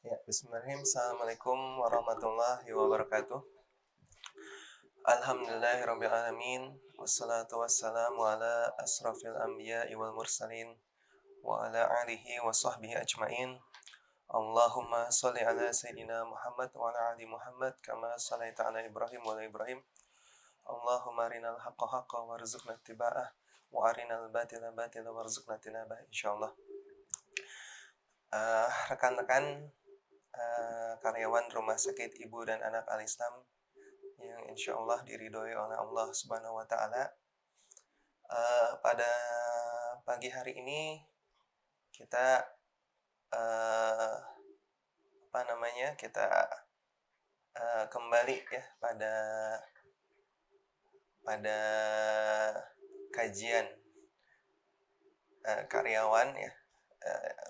Ya, bismillahirrahmanirrahim. Assalamualaikum warahmatullahi wabarakatuh. Alhamdulillahirrabbilalamin. Wassalatu wassalamu ala asrafil anbiya'i wal mursalin. Wa ala alihi wa sahbihi ajma'in. Allahumma salli ala Sayyidina Muhammad wa ala ali Muhammad. Kama sallaita ala Ibrahim wa ala Ibrahim. Allahumma arinal haqqa haqqa warzuqna ittiba'ah. Wa arinal batila batila warzuqna tinabah. InsyaAllah. Rekan-rekan, karyawan Rumah Sakit Ibu dan Anak Al-Islam yang insya Allah diridhoi oleh Allah Subhanahu wa Ta'ala. Pada pagi hari ini kita kembali ya pada kajian karyawan ya,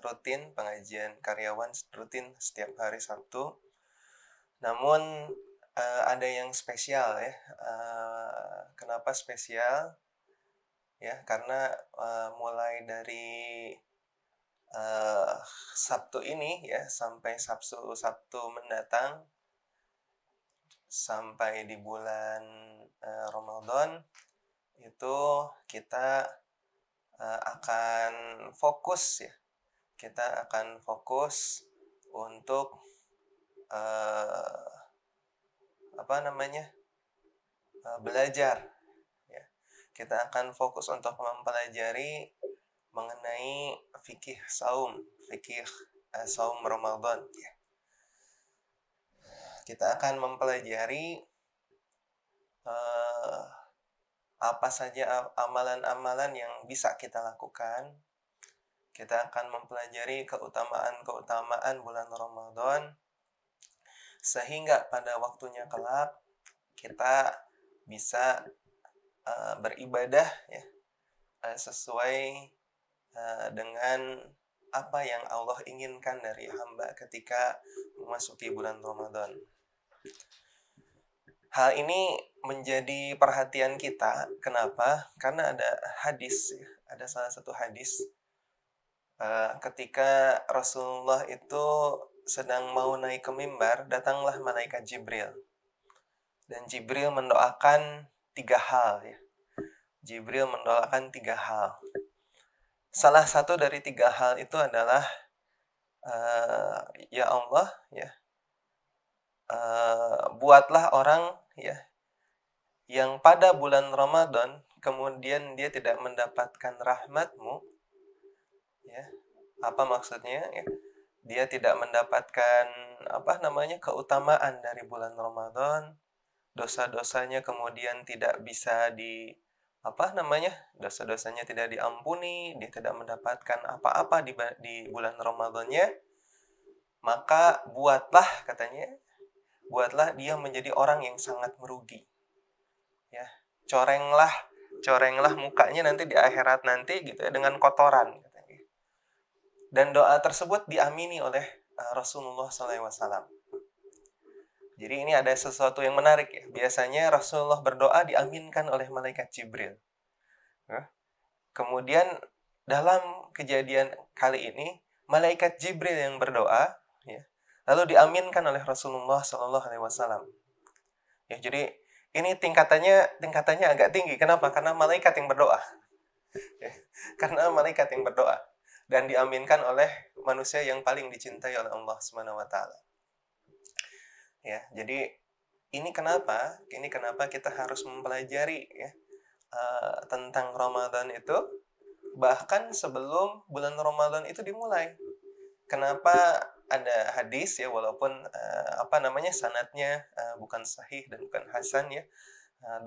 rutin pengajian karyawan rutin setiap hari Sabtu. Namun ada yang spesial ya. Kenapa spesial? Ya, karena mulai dari Sabtu ini ya sampai Sabtu mendatang, sampai di bulan Ramadan itu kita akan fokus ya. Kita akan fokus untuk belajar ya. Kita akan fokus untuk mempelajari mengenai fikih saum Ramadan ya. Kita akan mempelajari apa saja amalan-amalan yang bisa kita lakukan. Kita akan mempelajari keutamaan bulan Ramadan, sehingga pada waktunya kelak kita bisa beribadah ya, sesuai dengan apa yang Allah inginkan dari hamba ketika memasuki bulan Ramadan. Hal ini menjadi perhatian kita. Kenapa? Karena ada hadis ya. Ada salah satu hadis ketika Rasulullah itu sedang mau naik ke mimbar, datanglah malaikat Jibril. Dan Jibril mendoakan 3 hal ya. Jibril mendoakan 3 hal. Salah satu dari 3 hal itu adalah ya Allah ya, buatlah orang ya yang pada bulan Ramadan kemudian dia tidak mendapatkan rahmat-Mu ya. Apa maksudnya ya? Dia tidak mendapatkan keutamaan dari bulan Ramadan. Dosa-dosanya kemudian tidak bisa dosa-dosanya tidak diampuni, dia tidak mendapatkan apa-apa di bulan Ramadannya. Maka buatlah dia menjadi orang yang sangat merugi. Ya, corenglah mukanya nanti di akhirat nanti gitu ya, dengan kotoran katanya. Dan doa tersebut diamini oleh Rasulullah SAW. Jadi ini ada sesuatu yang menarik ya. Biasanya Rasulullah berdoa diaminkan oleh malaikat Jibril. Kemudian dalam kejadian kali ini malaikat Jibril yang berdoa ya, lalu diaminkan oleh Rasulullah SAW. Ya, jadi ini tingkatannya agak tinggi. Kenapa? Karena malaikat yang berdoa. Ya, karena malaikat yang berdoa dan diaminkan oleh manusia yang paling dicintai oleh Allah Subhanahu wa Ta'ala. Ya, jadi ini kenapa kita harus mempelajari ya tentang Ramadan itu bahkan sebelum bulan Ramadan itu dimulai. Kenapa ada hadis ya, walaupun sanadnya bukan sahih dan bukan hasan ya.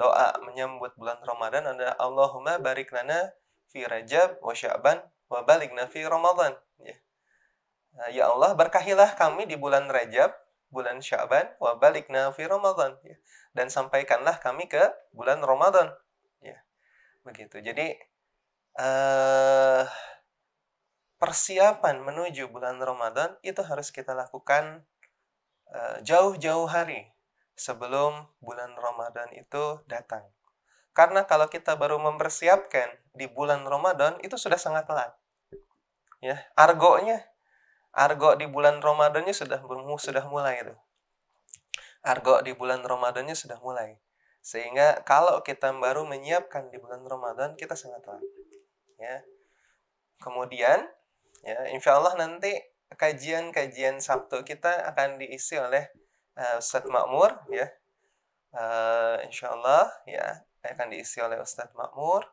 Doa menyambut bulan Ramadan adalah Allahumma barik lana fi Rajab wa Sya'ban wa balighna fi Ramadan ya. Ya Allah, berkahilah kami di bulan Rajab, bulan Sya'ban, wa balighna fi Ramadan ya. Dan sampaikanlah kami ke bulan Ramadan ya. Begitu. Jadi persiapan menuju bulan Ramadan itu harus kita lakukan jauh-jauh hari sebelum bulan Ramadan itu datang. Karena kalau kita baru mempersiapkan di bulan Ramadan itu sudah sangat telat. Ya, argonya argo di bulan Ramadannya sudah mulai itu. Argo di bulan Ramadannya sudah mulai. Sehingga kalau kita baru menyiapkan di bulan Ramadan, kita sangat telat. Ya. Kemudian, ya, insya Allah nanti kajian Sabtu kita akan diisi oleh Ustadz Makmur, ya. Insya Allah, ya, akan diisi oleh Ustadz Makmur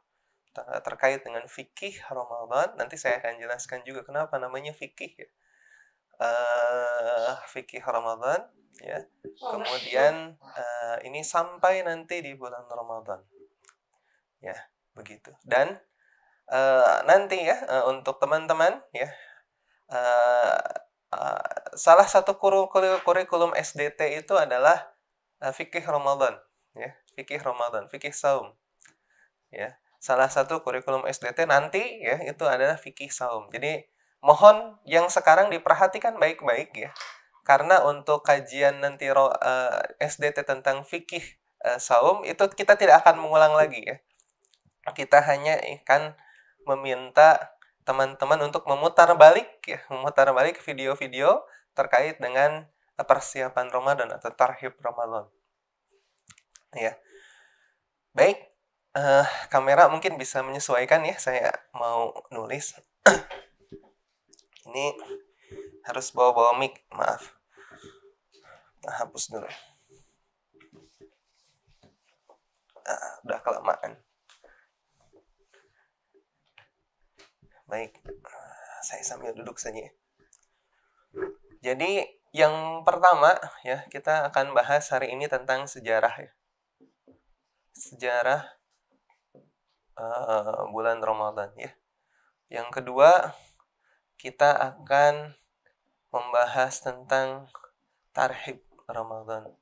terkait dengan fikih Ramadan. Nanti saya akan jelaskan juga kenapa namanya fikih, ya. Fikih Ramadan, ya. Kemudian ini sampai nanti di bulan Ramadan, ya, begitu. Dan nanti, ya, untuk teman-teman, ya, salah satu kurikulum SDT itu adalah fikih Ramadan, ya, fikih Ramadan, fikih saum, ya. Salah satu kurikulum SDT nanti, ya, itu adalah fikih saum. Jadi mohon yang sekarang diperhatikan baik-baik, ya, karena untuk kajian nanti SDT tentang fikih saum itu kita tidak akan mengulang lagi, ya. Kita hanya akan meminta teman-teman untuk memutar balik video-video terkait dengan persiapan Ramadan atau tarhib Ramadan. Ya. Baik, kamera mungkin bisa menyesuaikan, ya, saya mau nulis. Ini harus bawa mic, maaf. Hapus dulu. Udah kelamaan. Baik, saya sambil duduk saja. Jadi yang pertama, ya, kita akan bahas hari ini tentang sejarah, ya. Sejarah bulan Ramadan, ya. Yang kedua, kita akan membahas tentang tarhib Ramadan.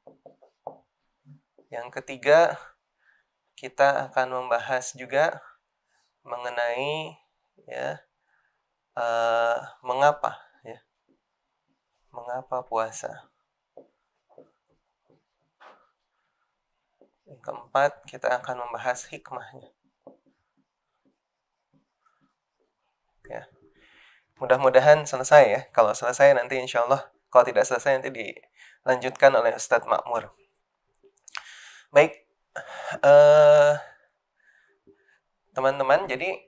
Yang ketiga, kita akan membahas juga mengenai, ya, mengapa puasa. Yang keempat, kita akan membahas hikmahnya. Ya. Mudah-mudahan selesai, ya. Kalau selesai nanti insya Allah, kalau tidak selesai nanti dilanjutkan oleh Ustadz Makmur. Baik, teman-teman, jadi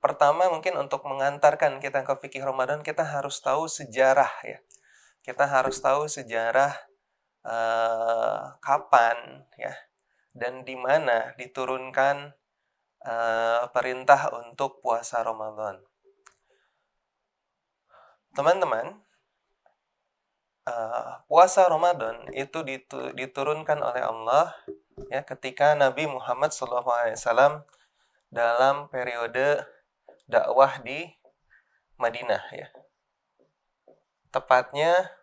pertama mungkin untuk mengantarkan kita ke fikih Ramadan, kita harus tahu sejarah, ya. Kita harus tahu sejarah kapan, ya, dan di mana diturunkan perintah untuk puasa Ramadan. Teman-teman, puasa Ramadan itu diturunkan oleh Allah, ya, ketika Nabi Muhammad SAW dalam periode dakwah di Madinah, ya. Tepatnya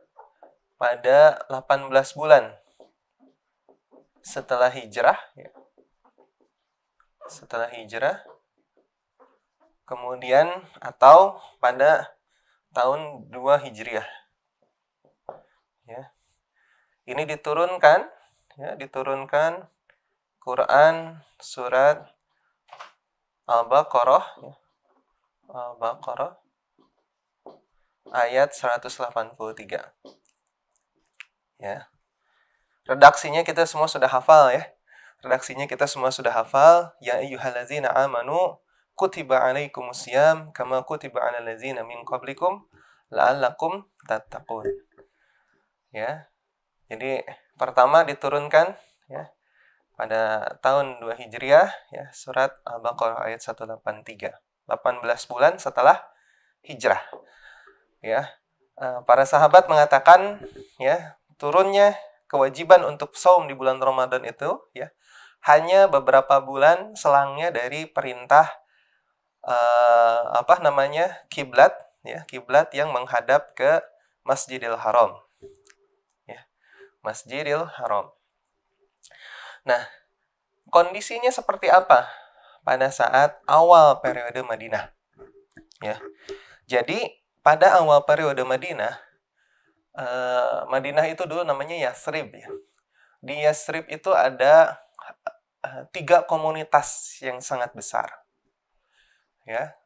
pada 18 bulan setelah hijrah, ya. Setelah hijrah, kemudian atau pada tahun 2 Hijriah. Ya. Ini diturunkan Quran surat Al-Baqarah, ya. Al-Baqarah ayat 183. Ya. Redaksinya kita semua sudah hafal, ya. Ya ayyuhallazina amanu kutiba alaikumusiyam kama kutiba alal ladzina min qablikum la'allakum tattaqun. Ya. Jadi pertama diturunkan, ya, pada tahun 2 Hijriah, ya, surat Al-Baqarah ayat 183. 18 bulan setelah hijrah. Ya. Para sahabat mengatakan, ya, turunnya kewajiban untuk saum di bulan Ramadan itu, ya, hanya beberapa bulan selangnya dari perintah kiblat, ya, kiblat yang menghadap ke Masjidil Haram. Ya, Masjidil Haram. Nah, kondisinya seperti apa pada saat awal periode Madinah? Ya. Jadi, pada awal periode Madinah, Madinah itu dulu namanya Yathrib, ya. Di Yathrib itu ada 3 komunitas yang sangat besar. Ya.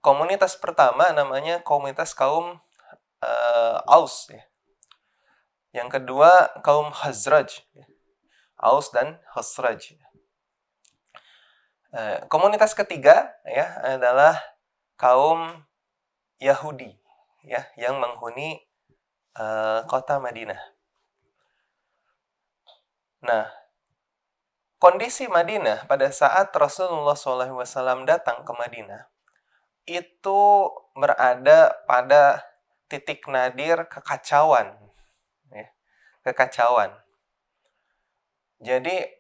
Komunitas pertama namanya komunitas kaum Aus, ya. Yang kedua kaum Khazraj, Aus dan Khazraj. Komunitas ketiga ya adalah kaum Yahudi, ya, yang menghuni kota Madinah. Nah, kondisi Madinah pada saat Rasulullah SAW datang ke Madinah itu berada pada titik nadir kekacauan, ya, kekacauan. Jadi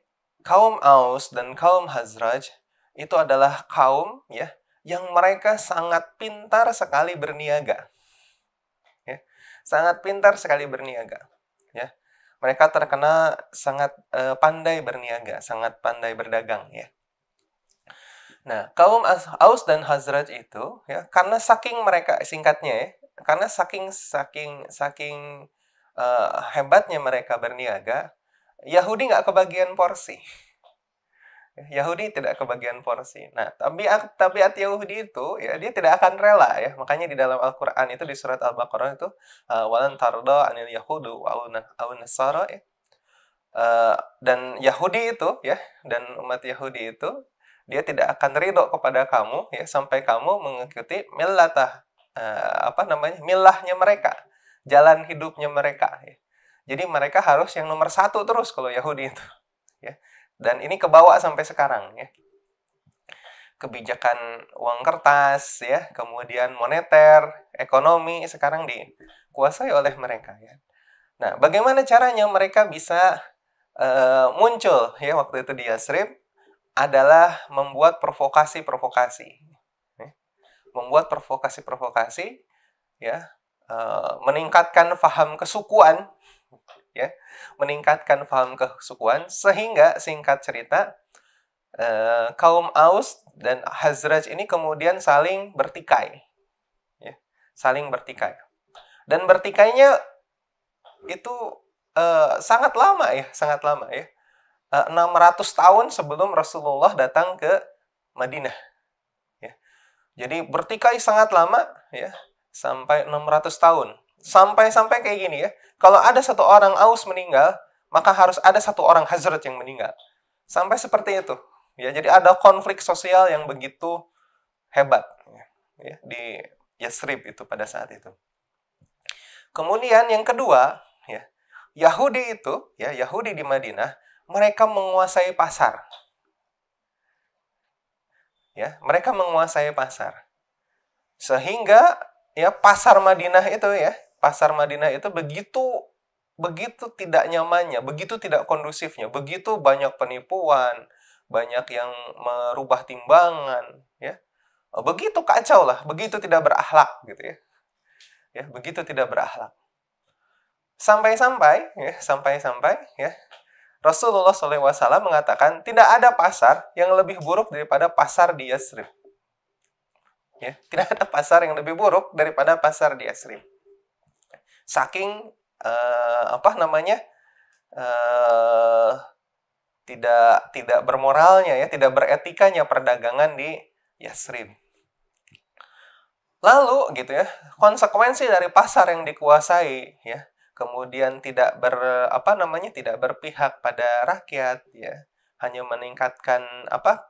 kaum Aus dan kaum Khazraj itu adalah kaum, ya, yang mereka sangat pintar sekali berniaga, ya, sangat pintar sekali berniaga, ya. Mereka terkena sangat pandai berniaga, sangat pandai berdagang, ya. Nah, kaum Aus dan Khazraj itu, ya, karena saking mereka, singkatnya ya, karena saking hebatnya mereka berniaga, Yahudi nggak kebagian porsi. Yahudi tidak kebagian porsi. Nah, tabiat Yahudi itu, ya, dia tidak akan rela, ya. Makanya di dalam Al-Qur'an itu, di surat Al-Baqarah itu, walan tarda anil yahudu aw nasara, ya. Dan Yahudi itu, ya, dan umat Yahudi itu, dia tidak akan ridho kepada kamu, ya, sampai kamu mengikuti millahnya mereka, jalan hidupnya mereka, ya. Jadi mereka harus yang nomor satu terus kalau Yahudi itu, ya. Dan ini kebawa sampai sekarang, ya. Kebijakan uang kertas, ya, kemudian moneter, ekonomi sekarang dikuasai oleh mereka, ya. Nah, bagaimana caranya mereka bisa muncul, ya, waktu itu di Yasrib adalah membuat provokasi-provokasi, ya. Membuat provokasi-provokasi, ya, meningkatkan paham kesukuan, ya, meningkatkan paham kesukuan, sehingga singkat cerita kaum Aus dan Khazraj ini kemudian saling bertikai, ya, saling bertikai, dan bertikainya itu sangat lama, ya, sangat lama, ya. 600 tahun sebelum Rasulullah datang ke Madinah, ya. Jadi bertikai sangat lama, ya, sampai 600 tahun. Sampai kayak gini, ya. Kalau ada satu orang Aus meninggal, maka harus ada satu orang Khazraj yang meninggal. Sampai seperti itu. Ya, jadi ada konflik sosial yang begitu hebat, ya, di Yasrib itu pada saat itu. Kemudian yang kedua, ya, Yahudi itu, ya, Yahudi di Madinah, mereka menguasai pasar. Ya, mereka menguasai pasar. Sehingga, ya, pasar Madinah itu, ya, pasar Madinah itu begitu tidak nyamannya, begitu tidak kondusifnya, begitu banyak penipuan, banyak yang merubah timbangan, ya. Begitu kacau lah, begitu tidak berakhlak, gitu, ya. Ya, begitu tidak berakhlak. Sampai-sampai, ya, Rasulullah SAW mengatakan tidak ada pasar yang lebih buruk daripada pasar di Yasrib. Ya, tidak ada pasar yang lebih buruk daripada pasar di Yasrib. Saking tidak bermoralnya, ya, tidak beretikanya perdagangan di Yasrib. Lalu, gitu, ya, konsekuensi dari pasar yang dikuasai, ya, kemudian tidak berpihak pada rakyat, ya, hanya meningkatkan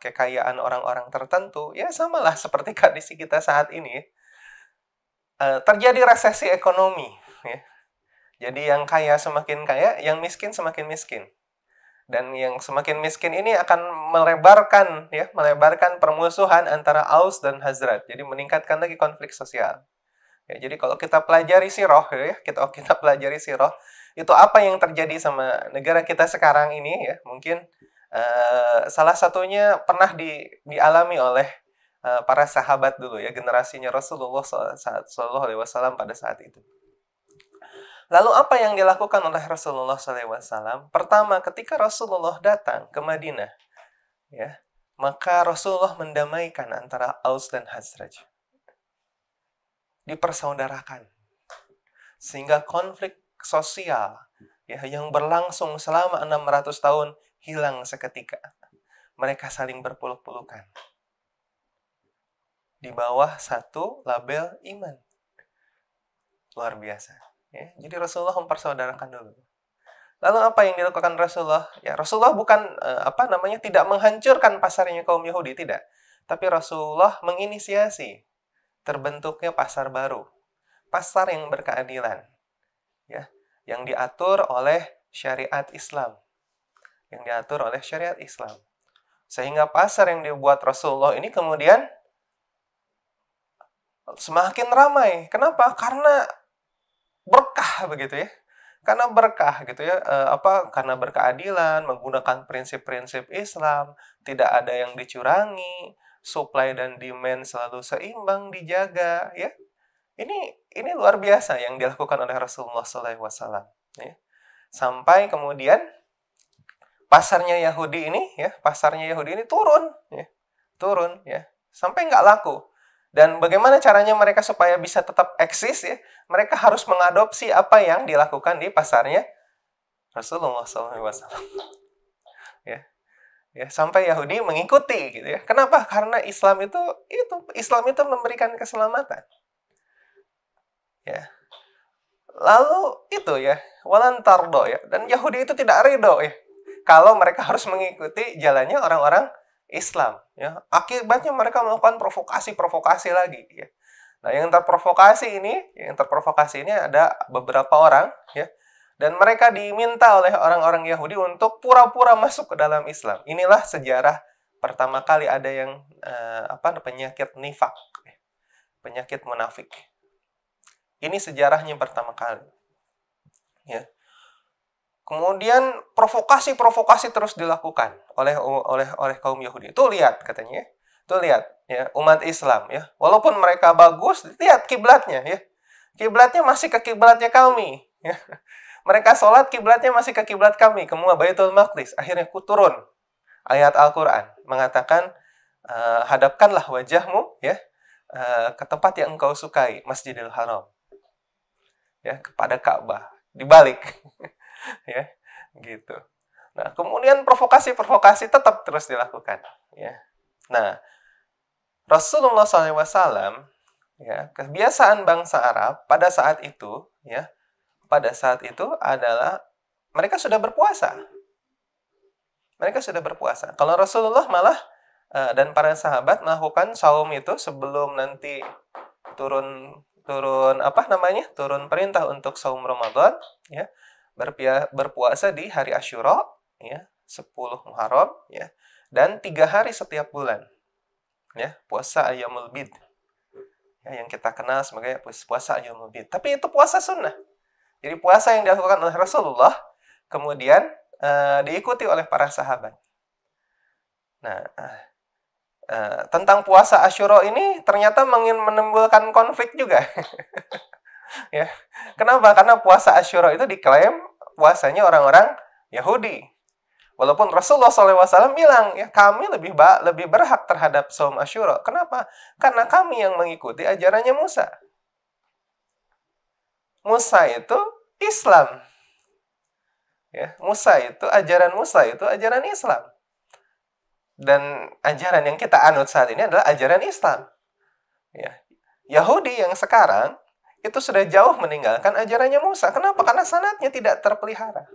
kekayaan orang-orang tertentu, ya, samalah seperti kondisi kita saat ini, ya. Terjadi resesi ekonomi, ya. Jadi yang kaya semakin kaya, yang miskin semakin miskin. Dan yang semakin miskin ini akan melebarkan permusuhan antara Aus dan Khazraj. Jadi meningkatkan lagi konflik sosial. Ya, jadi kalau kita pelajari sirah, ya, kita pelajari sirah, itu apa yang terjadi sama negara kita sekarang ini, ya, mungkin salah satunya pernah dialami oleh para sahabat dulu, ya, generasinya Rasulullah SAW pada saat itu. Lalu apa yang dilakukan oleh Rasulullah SAW? Pertama, ketika Rasulullah datang ke Madinah, ya, maka Rasulullah mendamaikan antara Aus dan Khazraj. Dipersaudarakan. Sehingga konflik sosial, ya, yang berlangsung selama 600 tahun hilang seketika. Mereka saling berpeluk-pelukan. di bawah satu label iman. Luar biasa. Ya, jadi Rasulullah mempersaudarakan dulu. Lalu apa yang dilakukan Rasulullah? Ya, Rasulullah bukan tidak menghancurkan pasarnya kaum Yahudi, tidak. Tapi Rasulullah menginisiasi terbentuknya pasar baru, pasar yang berkeadilan, ya, yang diatur oleh syariat Islam, Sehingga pasar yang dibuat Rasulullah ini kemudian semakin ramai. Kenapa? Karena berkah begitu ya. Karena berkah gitu ya, karena berkeadilan, menggunakan prinsip-prinsip Islam, tidak ada yang dicurangi, supply dan demand selalu seimbang, dijaga, ya. Ini luar biasa yang dilakukan oleh Rasulullah SAW, ya. Sampai kemudian pasarnya Yahudi ini turun, ya, sampai nggak laku. Dan bagaimana caranya mereka supaya bisa tetap eksis, ya? Mereka harus mengadopsi apa yang dilakukan di pasarnya Rasulullah SAW. Ya, sampai Yahudi mengikuti, gitu ya. Kenapa? Karena Islam itu memberikan keselamatan. Ya. Lalu itu ya, walan tardo ya. Dan Yahudi itu tidak ridho ya, kalau mereka harus mengikuti jalannya orang-orang Islam, ya. Akibatnya mereka melakukan provokasi lagi, ya. Nah, yang terprovokasi ini ada beberapa orang, ya. Dan mereka diminta oleh orang-orang Yahudi untuk pura-pura masuk ke dalam Islam. Inilah sejarah pertama kali ada yang penyakit nifak, penyakit munafik. Ini sejarahnya pertama kali, ya. Kemudian provokasi terus dilakukan oleh kaum Yahudi. Tuh lihat katanya, ya, umat Islam ya. Walaupun mereka bagus, lihat kiblatnya ya. Kiblatnya masih ke kiblatnya kami, ya. Mereka sholat kiblatnya masih ke kiblat kami, ke Baitul Maqdis. Akhirnya turun ayat Al-Qur'an mengatakan, hadapkanlah wajahmu ya ke tempat yang engkau sukai, Masjidil Haram. Ya, kepada Ka'bah. Dibalik. Ya, gitu. Nah, kemudian provokasi tetap terus dilakukan, ya. Nah, Rasulullah SAW, ya, kebiasaan bangsa Arab pada saat itu adalah mereka sudah berpuasa. Kalau Rasulullah malah dan para sahabat melakukan saum itu sebelum nanti turun perintah untuk saum Ramadan, ya. Berpuasa di hari Asyura, ya, 10 Muharram, ya, dan 3 hari setiap bulan, ya, puasa Ayyamul Bid, ya, yang kita kenal sebagai puasa Ayyamul Bid. Tapi itu puasa sunnah. Jadi puasa yang dilakukan oleh Rasulullah kemudian diikuti oleh para sahabat. Nah, tentang puasa Asyura ini ternyata menimbulkan konflik juga. Ya. Kenapa? Karena puasa Asyura itu diklaim puasanya orang-orang Yahudi. Walaupun Rasulullah SAW bilang, ya, kami lebih berhak terhadap saum Asyura. Kenapa? Karena kami yang mengikuti ajarannya Musa. Musa itu Islam. Ya, ajaran Musa itu ajaran Islam. Dan ajaran yang kita anut saat ini adalah ajaran Islam. Ya. Yahudi yang sekarang itu sudah jauh meninggalkan ajarannya Musa. Kenapa? Karena sanadnya tidak terpelihara.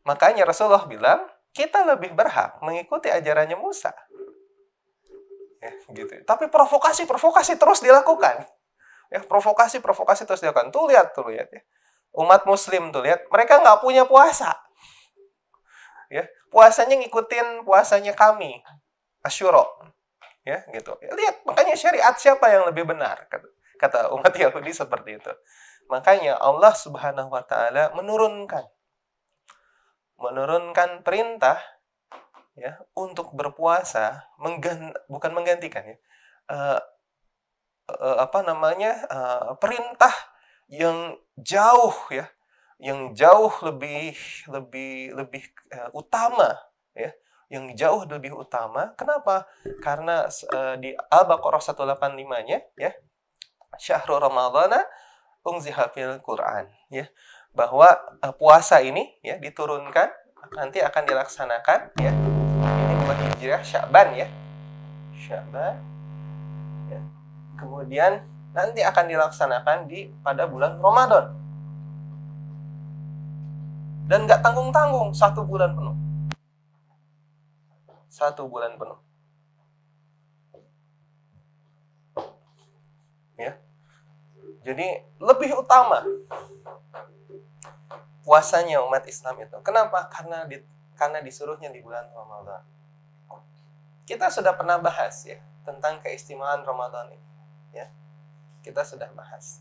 Makanya Rasulullah bilang, kita lebih berhak mengikuti ajarannya Musa. Ya, gitu. Tapi provokasi terus dilakukan. Ya, provokasi terus dilakukan. Tuh lihat ya. Umat Muslim tuh lihat, mereka nggak punya puasa. Ya, puasanya ngikutin puasanya kami, Asyura. Ya, gitu. Lihat, makanya syariat siapa yang lebih benar? Kata umat Yahudi seperti itu. Makanya Allah Subhanahu wa taala menurunkan perintah, ya, untuk berpuasa, bukan menggantikan, ya. Perintah yang jauh, ya, yang jauh lebih utama, ya. Yang jauh lebih utama. Kenapa? Karena di Al-Baqarah 185-nya, ya, Syahrul Ramadhana unziha fil Qur'an, ya, bahwa puasa ini, ya, diturunkan, nanti akan dilaksanakan, ya. Ini bulan Hijriah Sya'ban, ya. Sya'ban, ya. Kemudian nanti akan dilaksanakan pada bulan Ramadan. Dan nggak tanggung-tanggung, 1 bulan penuh. 1 bulan penuh. Ya. Jadi lebih utama puasanya umat Islam itu. Kenapa? Karena disuruhnya di bulan Ramadan. Kita sudah pernah bahas ya tentang keistimewaan Ramadan ini. Ya. Kita sudah bahas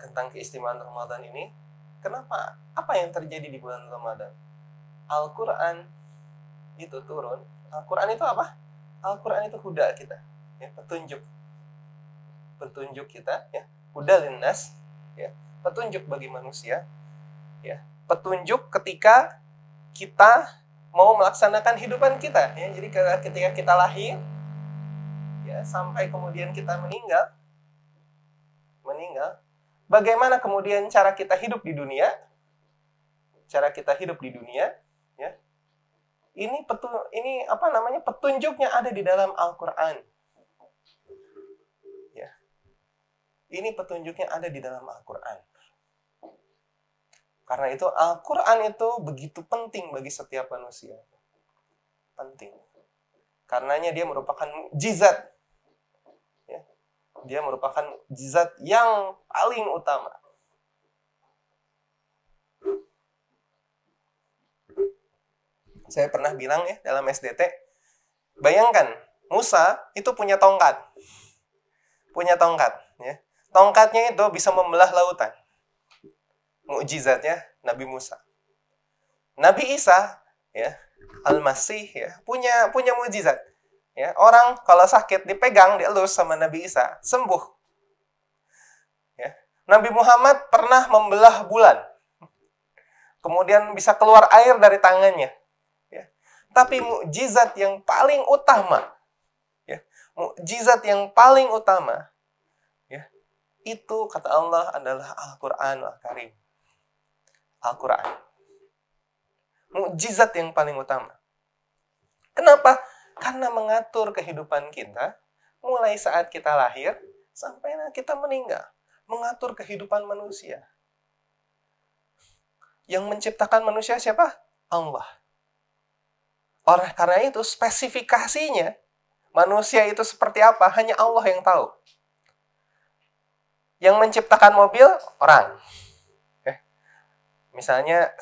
tentang keistimewaan Ramadan ini. Kenapa? Apa yang terjadi di bulan Ramadan? Al-Quran itu turun. Al-Quran itu apa? Al-Quran itu huda kita, ya, petunjuk kita, ya, huda linnas, ya, petunjuk bagi manusia, ya, petunjuk ketika kita mau melaksanakan hidupan kita, ya. Jadi ketika kita lahir, ya, sampai kemudian kita meninggal, bagaimana kemudian cara kita hidup di dunia? Cara kita hidup di dunia, ya. Ini petunjuknya ada di dalam Al-Qur'an. Ya. Ini petunjuknya ada di dalam Al-Qur'an. Karena itu Al-Qur'an itu begitu penting bagi setiap manusia. Penting. Karenanya dia merupakan mukjizat. Dia merupakan mukjizat yang paling utama. Saya pernah bilang ya dalam SDT, bayangkan Musa itu punya tongkat. Ya. Tongkatnya itu bisa membelah lautan. Mukjizatnya Nabi Musa. Nabi Isa, ya, Al-Masih, ya, punya mukjizat. Ya, orang kalau sakit dipegang, dielus sama Nabi Isa, sembuh. Ya. Nabi Muhammad pernah membelah bulan. Kemudian bisa keluar air dari tangannya. Ya. Tapi mukjizat yang paling utama, ya, mukjizat yang paling utama, ya, itu kata Allah adalah Al-Qur'an Al-Karim. Al-Qur'an. Mukjizat yang paling utama. Kenapa? Karena mengatur kehidupan kita, mulai saat kita lahir, sampai kita meninggal. Mengatur kehidupan manusia. Yang menciptakan manusia siapa? Allah. Karena itu, spesifikasinya, manusia itu seperti apa, hanya Allah yang tahu. Yang menciptakan mobil, orang. Misalnya,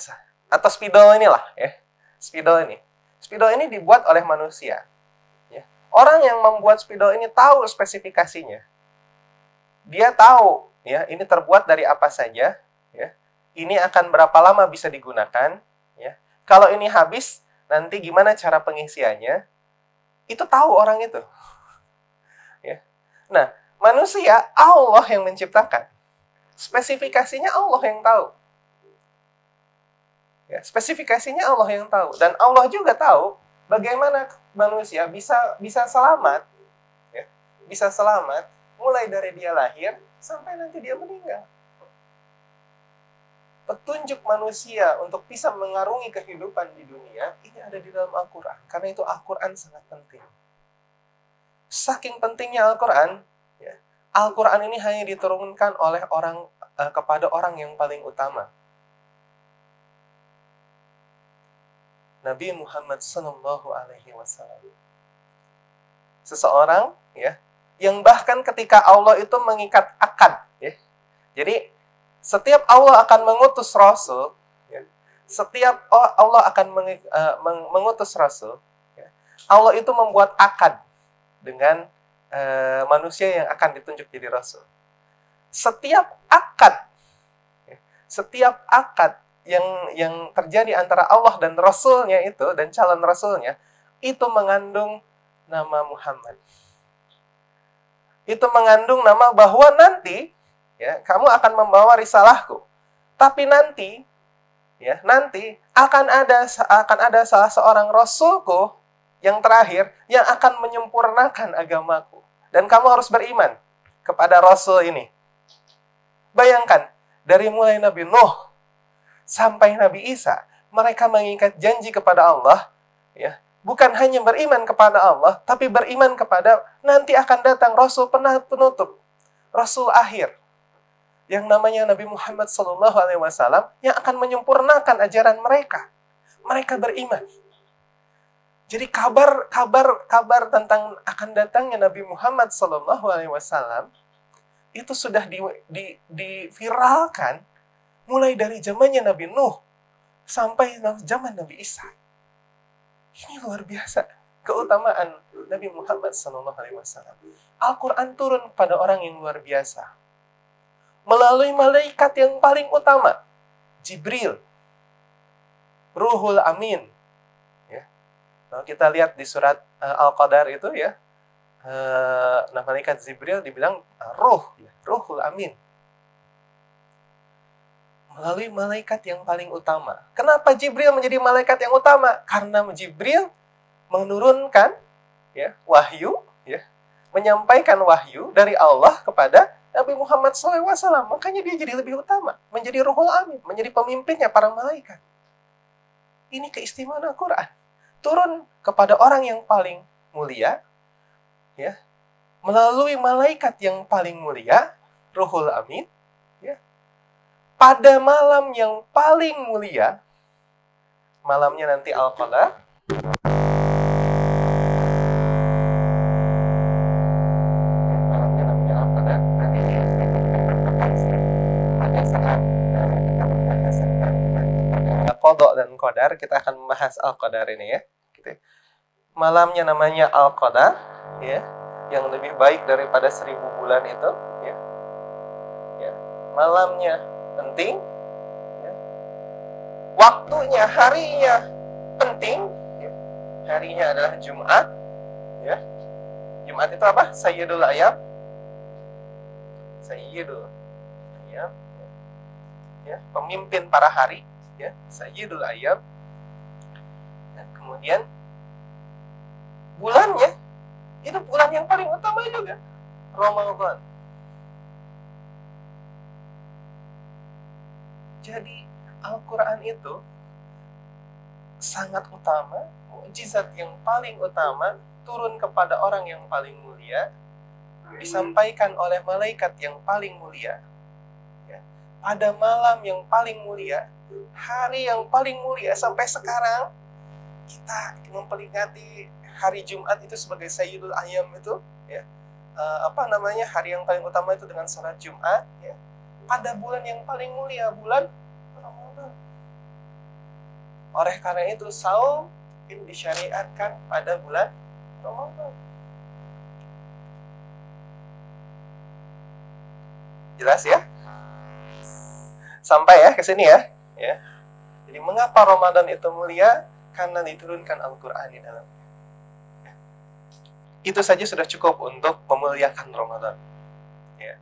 atau spidol inilah, ya. Spidol ini dibuat oleh manusia. Ya. Orang yang membuat spidol ini tahu spesifikasinya. Dia tahu, ya, ini terbuat dari apa saja, ya. Ini akan berapa lama bisa digunakan, ya. Kalau ini habis, nanti gimana cara pengisiannya? Itu tahu orang itu. Ya. Nah, manusia Allah yang menciptakan. Spesifikasinya Allah yang tahu. Ya, spesifikasinya Allah yang tahu, dan Allah juga tahu bagaimana manusia bisa selamat, ya, bisa selamat mulai dari dia lahir sampai nanti dia meninggal. Petunjuk manusia untuk bisa mengarungi kehidupan di dunia ini ada di dalam Al-Quran. Karena itu Al-Quran sangat penting. Saking pentingnya Al-Quran, ya, Al-Quran ini hanya diturunkan oleh kepada orang yang paling utama. Nabi Muhammad Sallallahu Alaihi Wasallam. Seseorang, ya, yang bahkan ketika Allah itu mengikat akad, ya. Jadi setiap Allah akan mengutus Rasul, ya, setiap Allah akan mengutus Rasul, ya, Allah itu membuat akad dengan manusia yang akan ditunjuk jadi Rasul. Setiap akad, ya, setiap akad yang terjadi antara Allah dan Rasulnya itu, dan calon Rasulnya, itu mengandung nama Muhammad. Itu mengandung nama bahwa nanti, ya, kamu akan membawa risalahku. Tapi nanti, ya, nanti akan ada salah seorang Rasulku yang terakhir yang akan menyempurnakan agamaku. Dan kamu harus beriman kepada Rasul ini. Bayangkan, dari mulai Nabi Nuh sampai Nabi Isa, mereka mengikat janji kepada Allah, ya, bukan hanya beriman kepada Allah, tapi beriman kepada nanti akan datang Rasul penutup, Rasul akhir, yang namanya Nabi Muhammad SAW, yang akan menyempurnakan ajaran mereka. Mereka beriman. Jadi kabar tentang akan datangnya Nabi Muhammad SAW itu sudah diviralkan mulai dari zamannya Nabi Nuh sampai zaman Nabi Isa. Ini luar biasa keutamaan Nabi Muhammad SAW. Al-Quran turun pada orang yang luar biasa melalui malaikat yang paling utama, Jibril, Ruhul Amin. Kalau kita lihat di surat Al-Qadar itu ya, malaikat Jibril dibilang Ruhul Amin. Melalui malaikat yang paling utama. Kenapa Jibril menjadi malaikat yang utama? Karena Jibril menurunkan ya, wahyu, ya, menyampaikan wahyu dari Allah kepada Nabi Muhammad SAW. Makanya dia jadi lebih utama, menjadi Ruhul Amin, menjadi pemimpinnya para malaikat. Ini keistimewaan Al-Quran. Turun kepada orang yang paling mulia, ya, melalui malaikat yang paling mulia, Ruhul Amin, ya, pada malam yang paling mulia, malamnya nanti Al-Qadar, Qadha dan Qadar, kita akan membahas Al-Qadar ini ya. Malamnya namanya Al-Qadar, ya, yang lebih baik daripada 1000 bulan itu, ya. Ya. Malamnya penting, ya. Waktunya, harinya penting, ya. Harinya adalah Jumat, ya. Jumat itu apa? Sayyidul Ayyam. Sayyidul Ayyam, ya. Pemimpin para hari, ya. Sayyidul Ayyam. Dan kemudian bulannya, itu bulan yang paling utama juga, Ramadan. Jadi Al-Quran itu sangat utama, mukjizat yang paling utama, turun kepada orang yang paling mulia, disampaikan oleh malaikat yang paling mulia, ya, pada malam yang paling mulia, hari yang paling mulia. Sampai sekarang kita memperingati hari Jumat itu sebagai Sayyidul Ayyam itu, ya, hari yang paling utama itu dengan salat Jumat, ya, pada bulan yang paling mulia, bulan Ramadan. Oleh karena itu saum ini disyariatkan pada bulan Ramadan. Jelas ya? Sampai ya ke sini ya, ya. Jadi mengapa Ramadan itu mulia? Karena diturunkan Al-Quran di dalam. Itu saja sudah cukup untuk memuliakan Ramadan. Ya.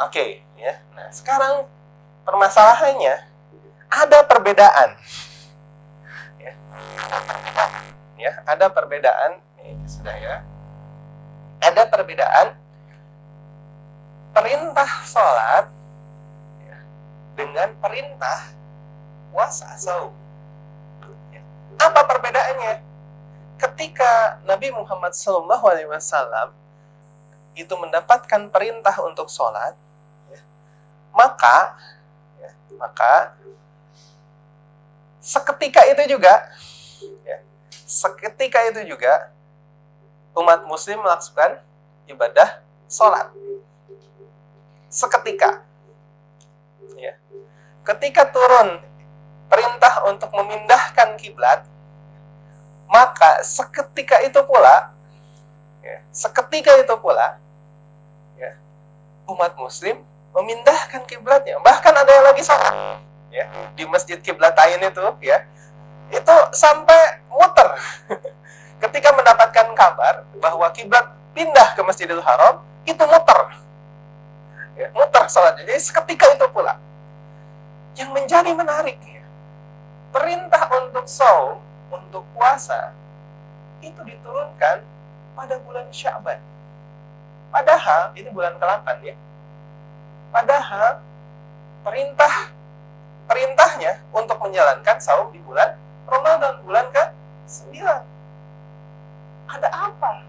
Oke, ya. Nah, sekarang permasalahannya ada perbedaan. Ya. Ya, ada perbedaan. Ini sudah ya. Ada perbedaan perintah sholat, ya, dengan perintah puasa saum. Ya. Apa perbedaannya? Ketika Nabi Muhammad SAW itu mendapatkan perintah untuk sholat, ya, maka seketika itu juga umat muslim melakukan ibadah sholat. Seketika, ya. Ketika turun perintah untuk memindahkan kiblat, maka seketika itu pula, ya, ya, umat muslim memindahkan kiblatnya. Bahkan ada yang lagi sholat, ya, di masjid Qiblatain itu, ya, itu sampai muter. Ketika mendapatkan kabar bahwa kiblat pindah ke Masjidil Haram, itu muter, ya, muter sholatnya. Jadi seketika itu pula. Yang menjadi menarik, ya, perintah untuk saum, untuk puasa, itu diturunkan pada bulan Sya'ban. Padahal ini bulan ke-8 ya. Padahal perintahnya untuk menjalankan saum di bulan Ramadan, bulan 9. Ada apa?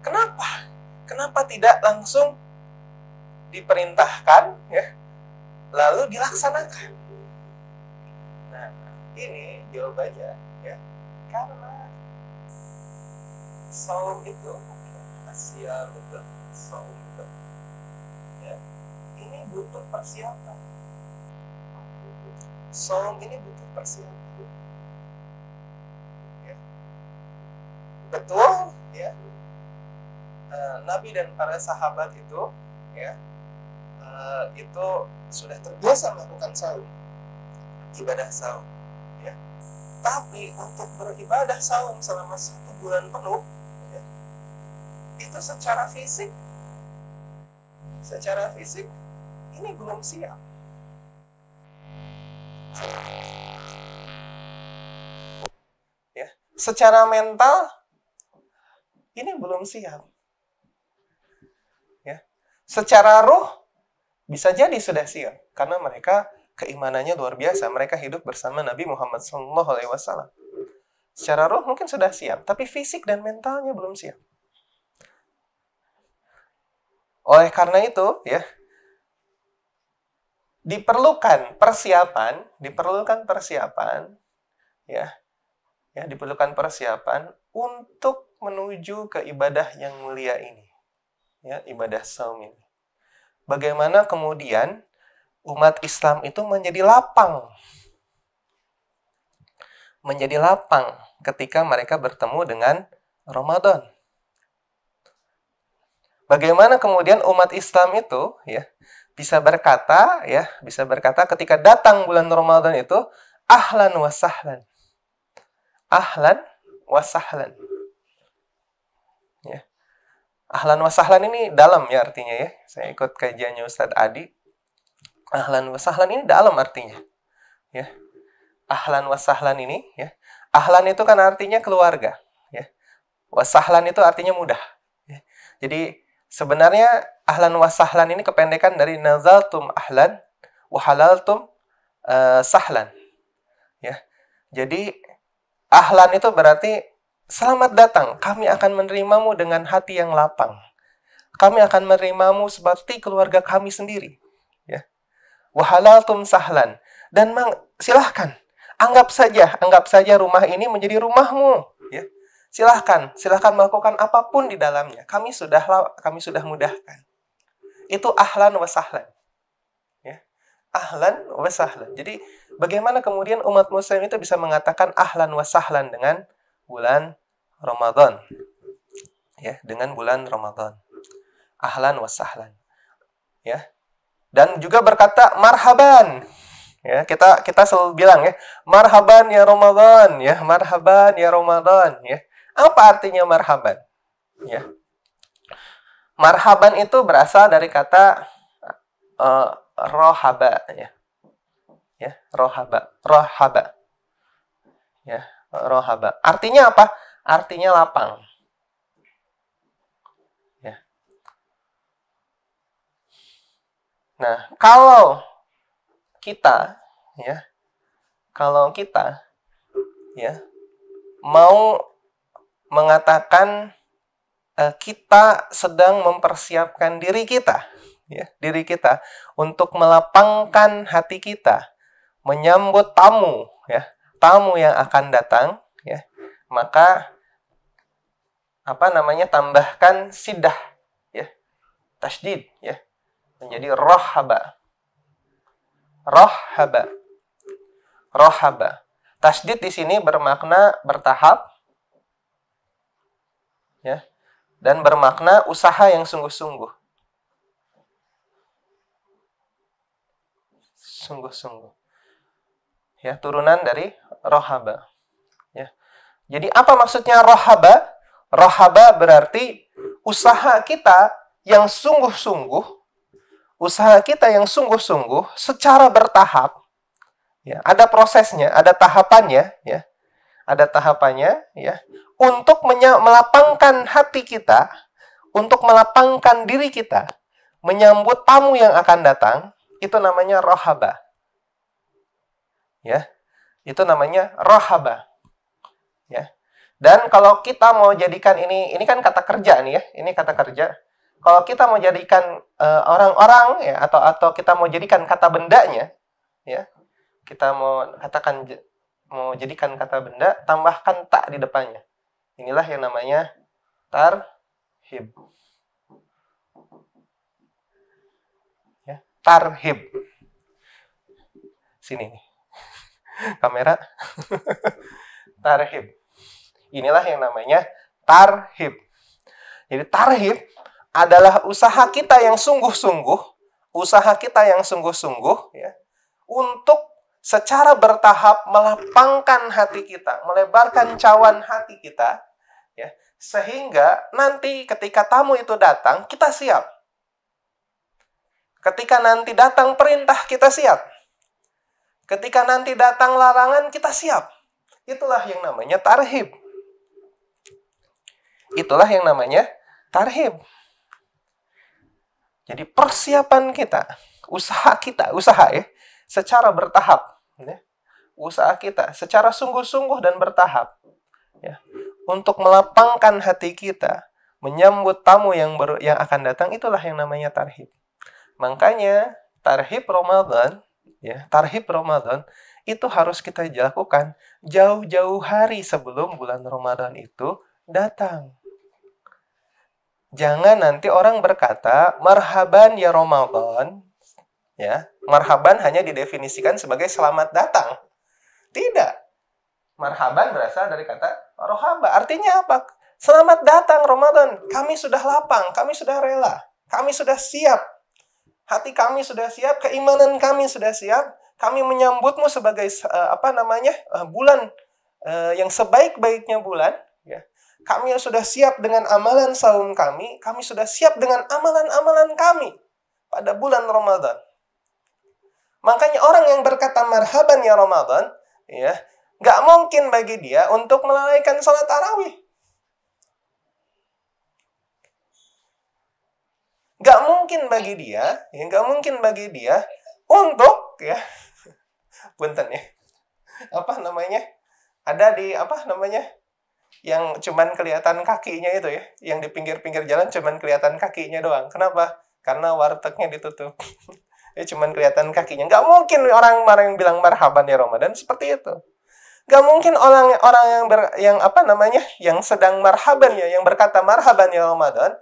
Kenapa? Kenapa tidak langsung diperintahkan, ya, lalu dilaksanakan? Nah, ini jawabannya, ya, karena saum itu, siam itu, saum itu, ya, ini butuh persiapan. Saum ini butuh persiapan. Ya. Betul, ya. Nabi dan para sahabat itu, ya, itu sudah terbiasa melakukan saum, ibadah saum, ya. Tapi untuk beribadah saum selama 1 bulan penuh, ya, itu secara fisik ini belum siap. Ya, secara mental ini belum siap. Ya, secara ruh bisa jadi sudah siap karena mereka keimanannya luar biasa. Mereka hidup bersama Nabi Muhammad SAW. Secara ruh mungkin sudah siap, tapi fisik dan mentalnya belum siap. Oleh karena itu, ya, diperlukan persiapan, diperlukan persiapan untuk menuju ke ibadah yang mulia ini, ya, ibadah saum ini. Bagaimana kemudian umat Islam itu menjadi lapang ketika mereka bertemu dengan Ramadan. Bagaimana kemudian umat Islam itu, ya, bisa berkata ketika datang bulan Ramadan itu, ahlan wa sahlan. Ahlan wa sahlan. Ya. Ahlan wa sahlan ini dalam, ya, artinya, ya. Saya ikut kajiannya Ustadz Adi. Ahlan wa sahlan ini dalam artinya. Ya. Ahlan wa sahlan ini, ya. Ahlan itu kan artinya keluarga, ya. Wa sahlan itu artinya mudah. Ya. Jadi sebenarnya ahlan wa sahlan ini kependekan dari nazaltum ahlan wa halaltum sahlan. Ya. Jadi ahlan itu berarti selamat datang, kami akan menerimamu dengan hati yang lapang. Kami akan menerimamu seperti keluarga kami sendiri. Ya. Wa halaltum sahlan. Dan silahkan, anggap saja rumah ini menjadi rumahmu. Ya. Silahkan melakukan apapun di dalamnya. Kami sudah mudahkan. Itu ahlan wa sahlan. Ya. Ahlan wa sahlan. Jadi bagaimana kemudian umat muslim itu bisa mengatakan ahlan wa sahlan dengan bulan Ramadan? Ya, dengan bulan Ramadan. Ahlan wa sahlan. Ya. Dan juga berkata marhaban. Ya, kita selalu bilang, ya, marhaban ya Ramadan, ya, marhaban ya Ramadan, ya. Apa artinya marhaban? Ya. Marhaban itu berasal dari kata rohaba, ya. Ya, rohaba. Ya, rohaba. Artinya apa? Artinya lapang. Ya. Nah, kalau kita mau mengatakan kita sedang mempersiapkan diri kita untuk melapangkan hati kita menyambut tamu, ya, tamu yang akan datang, ya, maka tambahkan sidah, ya, tasydid, ya, menjadi rohaba. Tasydid di sini bermakna bertahap, ya, dan bermakna usaha yang sungguh-sungguh. Ya, turunan dari rohaba. Ya. Jadi apa maksudnya rohaba? Rohaba berarti usaha kita yang sungguh-sungguh, secara bertahap. Ya, ada prosesnya, ada tahapannya, ya. Untuk melapangkan hati kita, untuk melapangkan diri kita, menyambut tamu yang akan datang, itu namanya rohaba. Ya. Itu namanya rohaba. Ya. Dan kalau kita mau jadikan ini kan kata kerja nih ya, ini kata kerja. Kalau kita mau jadikan orang-orang ya atau kita mau jadikan kata bendanya, ya, kita mau jadikan kata benda, tambahkan tak di depannya. Inilah yang namanya tarhib. Ya, tarhib. Sini nih. Kamera. Tarhib. Inilah yang namanya tarhib. Jadi tarhib adalah usaha kita yang sungguh-sungguh, ya, untuk secara bertahap melapangkan hati kita, melebarkan cawan hati kita, ya, sehingga nanti ketika tamu itu datang, kita siap. Ketika nanti datang perintah, kita siap. Ketika nanti datang larangan, kita siap. Itulah yang namanya tarhib. Itulah yang namanya tarhib. Jadi persiapan kita, usaha ya, secara bertahap, ya. Usaha kita secara sungguh-sungguh dan bertahap, ya, untuk melapangkan hati kita, menyambut tamu yang akan datang, itulah yang namanya tarhib. Makanya tarhib Ramadan, ya, tarhib Ramadan itu harus kita lakukan jauh-jauh hari sebelum bulan Ramadan itu datang. Jangan nanti orang berkata, marhaban ya Ramadan. Ya, marhaban hanya didefinisikan sebagai selamat datang. Tidak. Marhaban berasal dari kata rohaba. Artinya apa? Selamat datang Ramadan. Kami sudah lapang, kami sudah rela, kami sudah siap. Hati kami sudah siap, keimanan kami sudah siap. Kami menyambutmu sebagai bulan yang sebaik-baiknya bulan, ya. Kami sudah siap dengan amalan saum kami sudah siap dengan amalan-amalan kami pada bulan Ramadan. Makanya orang yang berkata marhaban ya Ramadan, ya, nggak mungkin bagi dia untuk melalaikan salat tarawih. Nggak mungkin bagi dia untuk, ya, punten ya, ada di yang cuman kelihatan kakinya itu ya, yang di pinggir-pinggir jalan cuman kelihatan kakinya doang. Kenapa? Karena wartegnya ditutup. Ya cuman kelihatan kakinya. Nggak mungkin orang yang bilang marhaban ya Ramadan seperti itu. Nggak mungkin orang yang sedang marhaban ya, yang berkata marhaban ya Ramadan